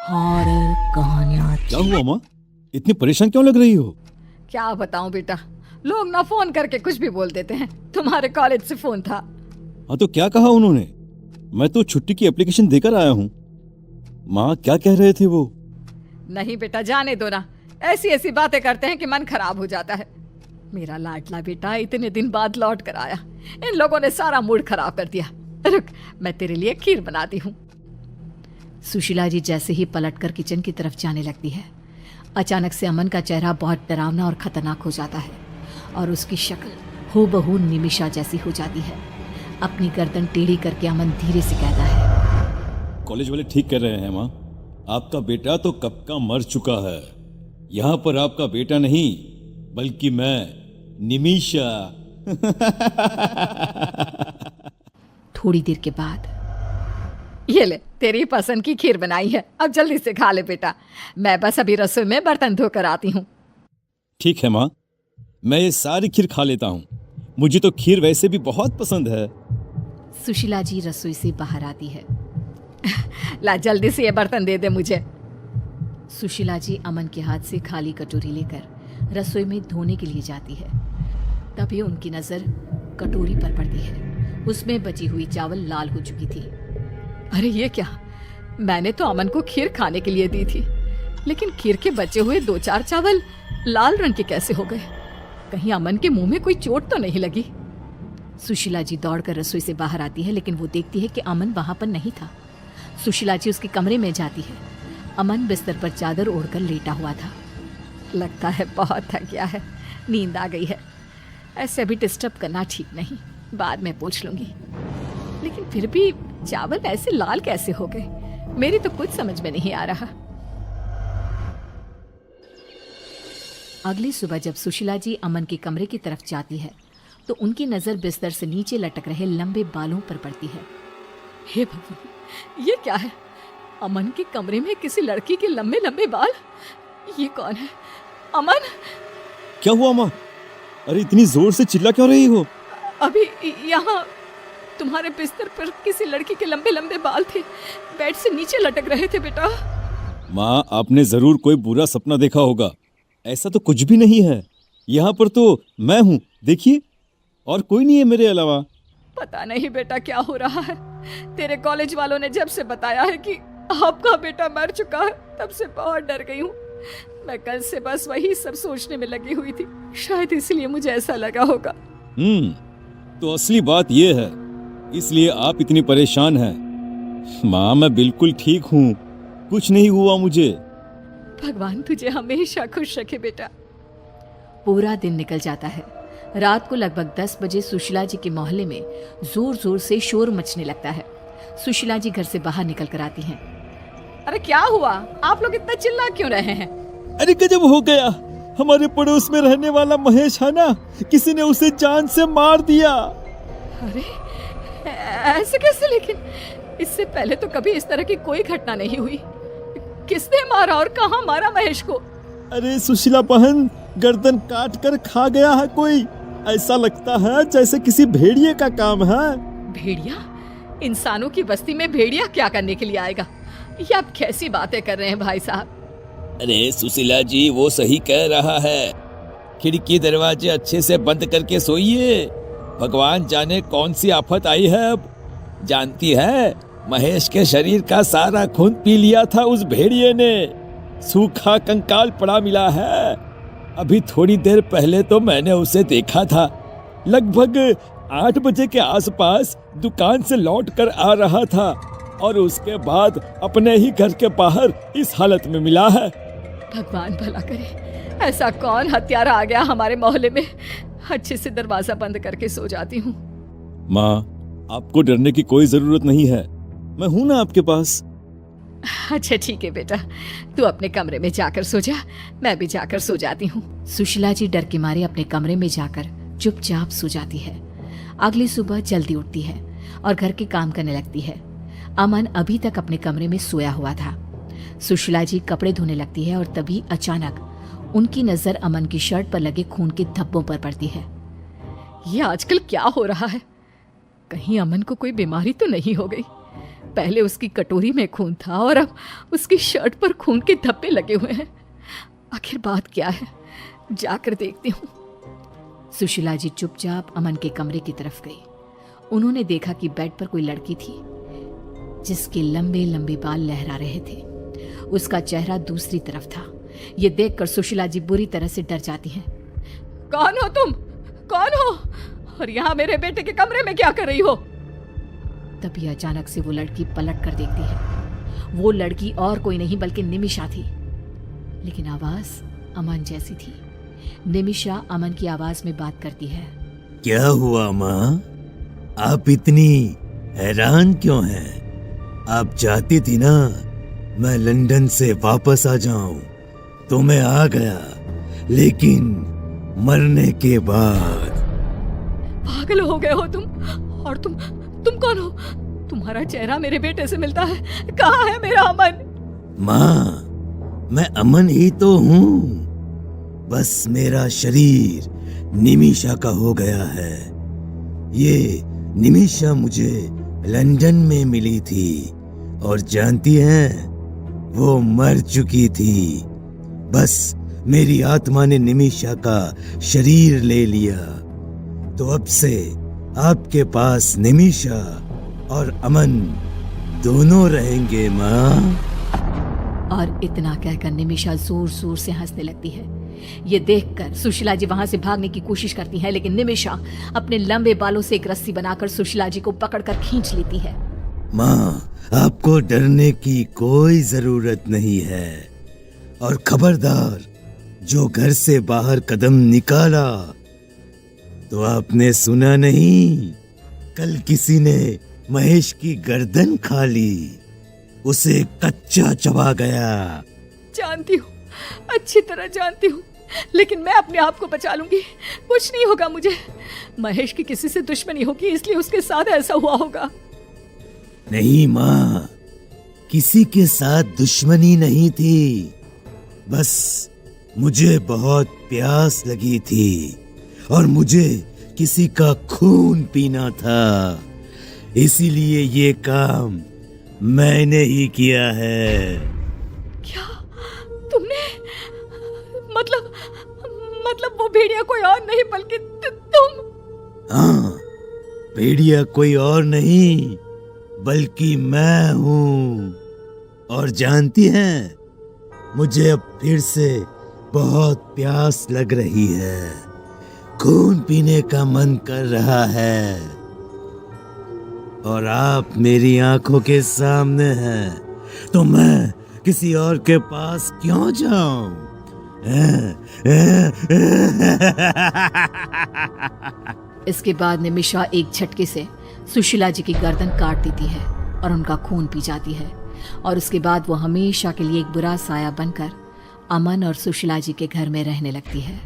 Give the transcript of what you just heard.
Horror कहानियाँ। क्या हुआ माँ, इतनी परेशान क्यों लग रही हो? क्या बताऊं बेटा, लोग ना फोन करके कुछ भी बोल देते हैं। तुम्हारे कॉलेज से फोन था। हाँ तो क्या कहा उन्होंने? मैं तो छुट्टी की एप्लीकेशन देकर आया हूँ। माँ क्या कह रहे थे वो? नहीं बेटा, जाने दो ना। ऐसी ऐसी बातें करते हैं कि मन खराब हो जाता है। मेरा लाडला बेटा इतने दिन बाद लौट कर आया, इन लोगों ने सारा मूड खराब कर दिया। रुक, मैं तेरे लिए खीर बनाती हूँ। सुशीला जी जैसे ही पलटकर किचन की तरफ जाने लगती है, अचानक से अमन का चेहरा बहुत डरावना और खतरनाक हो जाता है और उसकी शक्ल हूबहू निमिषा जैसी हो जाती है। अपनी गर्दन टेढ़ी करके अमन धीरे से कहता है, कॉलेज वाले ठीक कर रहे हैं माँ, आपका बेटा तो कब का मर चुका है। यहाँ पर आपका बेटा नहीं बल्कि मैं, निमिषा। थोड़ी देर के बाद, ये ले तेरी पसंद की खीर बनाई है, अब जल्दी से खा ले बेटा। मैं बस अभी रसोई में बर्तन धोकर आती हूँ। ठीक है माँ, मैं ये सारी खीर खा लेता हूँ। मुझे तो खीर वैसे भी बहुत पसंद है। सुशीला जी रसोई से बाहर आती है। ला जल्दी से ये बर्तन दे दे मुझे। सुशीला जी अमन के हाथ से खाली कटोरी लेकर रसोई में धोने के लिए जाती है। तभी उनकी नजर कटोरी पर पड़ती है। उसमें बची हुई चावल लाल हो चुकी थी। अरे ये क्या, मैंने तो अमन को खीर खाने के लिए दी थी, लेकिन खीर के बचे हुए 2-4 चावल लाल रंग के कैसे हो गए? कहीं अमन के मुंह में कोई चोट तो नहीं लगी? सुशीला जी दौड़कर रसोई से बाहर आती है, लेकिन वो देखती है कि अमन वहां पर नहीं था। सुशीला जी उसके कमरे में जाती है। अमन बिस्तर पर चादर ओढ़कर लेटा हुआ था। लगता है बहुत थक गया है, नींद आ गई है। ऐसे भी डिस्टर्ब करना ठीक नहीं, बाद में पूछ लूंगी। लेकिन फिर भी चावल ऐसे लाल कैसे हो गए? मेरी तो कुछ समझ में नहीं आ रहा। अगली सुबह जब सुशीला जी अमन के कमरे की तरफ जाती है तो उनकी नजर बिस्तर से नीचे लटक रहे लंबे बालों पर पड़ती है। हे भगवान, ये क्या है? अमन के कमरे में किसी लड़की के लंबे लंबे बाल। ये कौन है? अमन! क्या हुआ माँ? अरे इतनी जोर से चिल्ला क्यों रही हो? अभी यहाँ तुम्हारे बिस्तर पर किसी लड़की के लंबे लंबे बाल थे, बेड से नीचे लटक रहे थे बेटा। माँ आपने जरूर कोई बुरा सपना देखा होगा। ऐसा तो कुछ भी नहीं है। यहाँ पर तो मैं हूँ, देखिए, और कोई नहीं है मेरे अलावा। पता नहीं बेटा क्या हो रहा है। तेरे कॉलेज वालों ने जब से बताया है कि आपका बेटा मर चुका है, तब से बहुत डर गई हूँ। मैं कल से बस वही सब सोचने में लगी हुई थी, शायद इसलिए मुझे ऐसा लगा होगा। तो असली बात ये है, इसलिए आप इतनी परेशान हैं। माँ मैं बिल्कुल ठीक हूँ, कुछ नहीं हुआ मुझे। भगवान तुझे हमेशा खुश रखे बेटा। पूरा दिन निकल जाता है। रात को लगभग 10 बजे सुशीला जी के मोहल्ले में जोर जोर से शोर मचने लगता है। सुशीला जी घर से बाहर निकल कर आती हैं। अरे क्या हुआ? आप लोग इतना चिल्ला क्यों रहे हैं? अरे गजब हो गया, हमारे पड़ोस में रहने वाला महेश है ना, किसी ने उसे जान से मार दिया। अरे ऐसे कैसे? लेकिन इससे पहले तो कभी इस तरह की कोई घटना नहीं हुई। किसने मारा और कहाँ मारा महेश को? अरे सुशीला बहन, गर्दन काट कर खा गया है कोई। ऐसा लगता है जैसे किसी भेड़िए का काम है। भेड़िया? इंसानों की बस्ती में भेड़िया क्या करने के लिए आएगा? ये आप कैसी बातें कर रहे हैं भाई साहब? अरे सुशीला जी वो सही कह रहा है, खिड़की दरवाजे अच्छे से बंद करके सोइए। भगवान जाने कौन सी आफत आई है अब। जानती है, महेश के शरीर का सारा खून पी लिया था उस भेड़िए ने। सूखा कंकाल पड़ा मिला है। अभी थोड़ी देर पहले तो मैंने उसे देखा था, लगभग 8 बजे के आसपास दुकान से लौट कर आ रहा था और उसके बाद अपने ही घर के बाहर इस हालत में मिला है। भगवान भला करे, ऐसा कौन हत्यारा आ गया हमारे मोहल्ले में? अच्छे से दरवाजा बंद करके सो जाती हूँ। माँ आपको डरने की कोई जरूरत नहीं है, मैं हूं ना आपके पास। अच्छा ठीक है बेटा, तू अपने कमरे में जाकर सो जा, मैं भी जाकर सो जाती हूँ। सुशीला जी डर के मारे अपने कमरे में जाकर चुपचाप सो जाती है। अगली सुबह जल्दी उठती है और घर के काम करने लगती है। अमन अभी तक अपने कमरे में सोया हुआ था। सुशीला जी कपड़े धोने लगती है और तभी अचानक उनकी नजर अमन की शर्ट पर लगे खून के धब्बों पर पड़ती है। ये आजकल क्या हो रहा है? कहीं अमन को कोई बीमारी तो नहीं हो गई? पहले उसकी कटोरी में खून था और अब उसकी शर्ट पर खून के धब्बे लगे हुए हैं। आखिर बात क्या है, जाकर देखती हूँ। सुशीला जी चुपचाप अमन के कमरे की तरफ गई। उन्होंने देखा कि बेड पर कोई लड़की थी जिसके लंबे लंबे बाल लहरा रहे थे। उसका चेहरा दूसरी तरफ था। ये देखकर सुशीला जी बुरी तरह से डर जाती हैं। कौन हो तुम? कौन हो? और यहाँ मेरे बेटे के कमरे में क्या कर रही हो? तभी अचानक से वो लड़की पलट कर देखती है। वो लड़की और कोई नहीं बल्कि निमिषा थी, लेकिन आवाज अमन जैसी थी। निमिषा अमन की आवाज में बात करती है। क्या हुआ माँ? आप इतनी हैरान क्यों हैं? आप चाहती थी ना मैं लंदन से वापस आ जाऊं, तो मैं आ गया, लेकिन मरने के बाद। पागल हो गए हो तुम? और तुम कौन हो? तुम्हारा चेहरा मेरे बेटे से मिलता है। कहाँ है मेरा अमन? माँ, मैं अमन ही तो हूँ, बस मेरा शरीर निमिषा का हो गया है। ये निमिषा मुझे लंदन में मिली थी और जानती हैं, वो मर चुकी थी। बस मेरी आत्मा ने निमिषा का शरीर ले लिया, तो अब से आपके पास निमिषा और अमन दोनों रहेंगे माँ। और इतना कहकर निमिषा जोर जोर से हंसने लगती है। ये देखकर सुशीला जी वहां से भागने की कोशिश करती है, लेकिन निमिषा अपने लंबे बालों से एक रस्सी बनाकर सुशीला जी को पकड़कर खींच लेती है। माँ, आपको डरने की कोई जरूरत नहीं है। और खबरदार, जो घर से बाहर कदम निकाला, तो आपने सुना नहीं, कल किसी ने महेश की गर्दन खा ली, उसे कच्चा चबा गया। जानती हूँ, अच्छी तरह जानती हूँ, लेकिन मैं अपने आप को बचा लूंगी। कुछ नहीं होगा मुझे। महेश की किसी से दुश्मनी होगी, इसलिए उसके साथ ऐसा हुआ होगा। नहीं माँ, किसी के साथ दुश्मनी नहीं थी, बस मुझे बहुत प्यास लगी थी और मुझे किसी का खून पीना था, इसीलिए ये काम मैंने ही किया है। क्या तुमने? मतलब वो भेड़िया कोई और नहीं बल्कि तुम? हाँ, भेड़िया कोई और नहीं बल्कि मैं हूँ। और जानती हैं, मुझे अब फिर से बहुत प्यास लग रही है, खून पीने का मन कर रहा है, और आप मेरी आंखों के सामने हैं, तो मैं किसी और के पास क्यों जाऊं? इसके बाद निमिषा एक झटके से सुशीला जी की गर्दन काट देती है और उनका खून पी जाती है। और उसके बाद वो हमेशा के लिए एक बुरा साया बनकर अमन और सुशीला जी के घर में रहने लगती है।